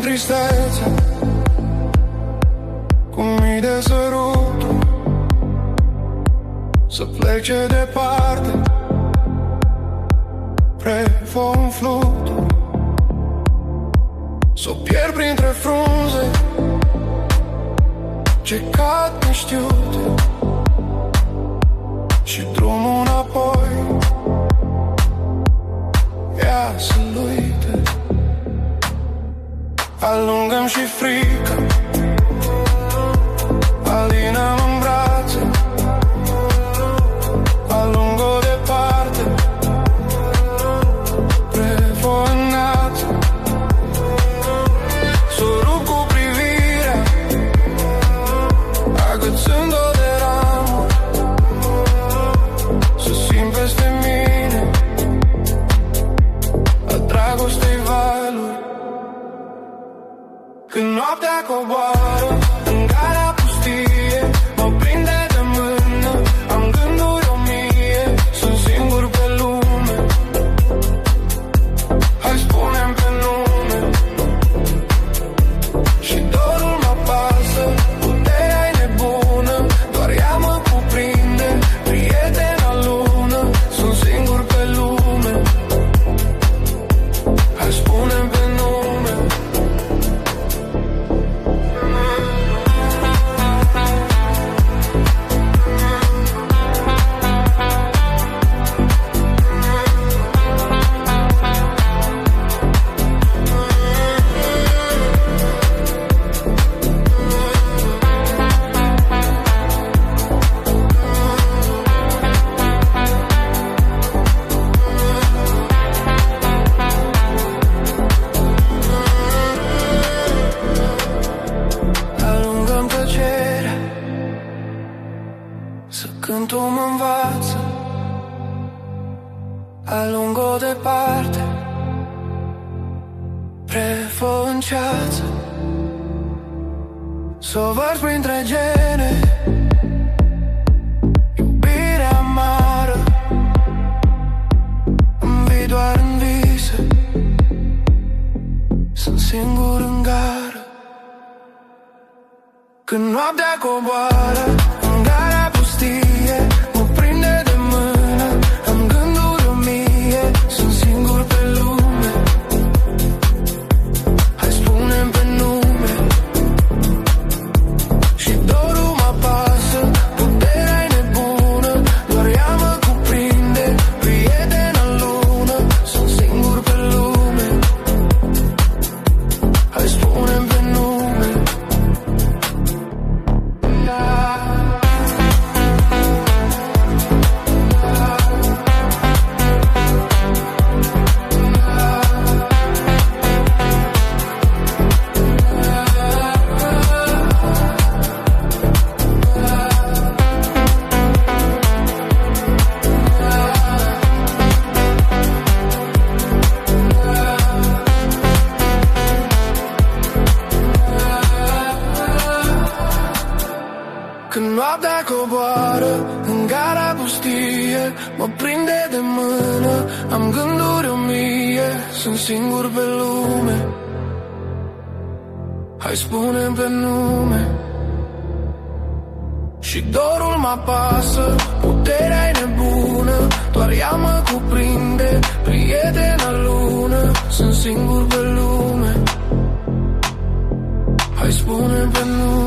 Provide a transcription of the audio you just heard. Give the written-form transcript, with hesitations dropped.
tristețe, cu mii de săruturi, să plece departe, prefă un flutur, s-o pierd printre frunze ce cad neștiute, și drumul înapoi ea să-l uite. Alungăm și frică, alinăm în brațe, alung-o departe, prefă în nață, s-o rup cu privirea, agățând-o de ramuri, să simt peste mine a dragostei valuri. Când noaptea coboară în gara pustie, mă prinde de mână, am gânduri o mie, sunt singur pe lume. Hai spune-mi pe nume, și dorul mă pasă, puterea-i nebună, doar ea mă cuprinde, prietena lună, sunt singur pe lume. Hai spune-mi pe nume. Alungăm tăcerea, să cântul mă învață, alung-o departe, prefă în ceață, s-o vărs printre gene, iubirea amară, îmi vii doar în vise, sunt singur în gară. Când noaptea coboară în gara pustie, mă prinde de mână, am gânduri o mie, sunt singur pe lume. Hai spune-mi pe nume, și dorul mă pasă, puterea-i nebună, doar ea mă cuprinde, prietena lună, sunt singur pe lume. Hai spune-mi pe nume. Când noaptea coboară în gara pustie, mă prinde de mână, am gânduri o mie, sunt singur pe lume. Hai spune-mi pe nume, și dorul mă apasă, puterea-i nebună, doar ea mă cuprinde, prietena lună, sunt singur pe lume. Hai spune-mi pe nume.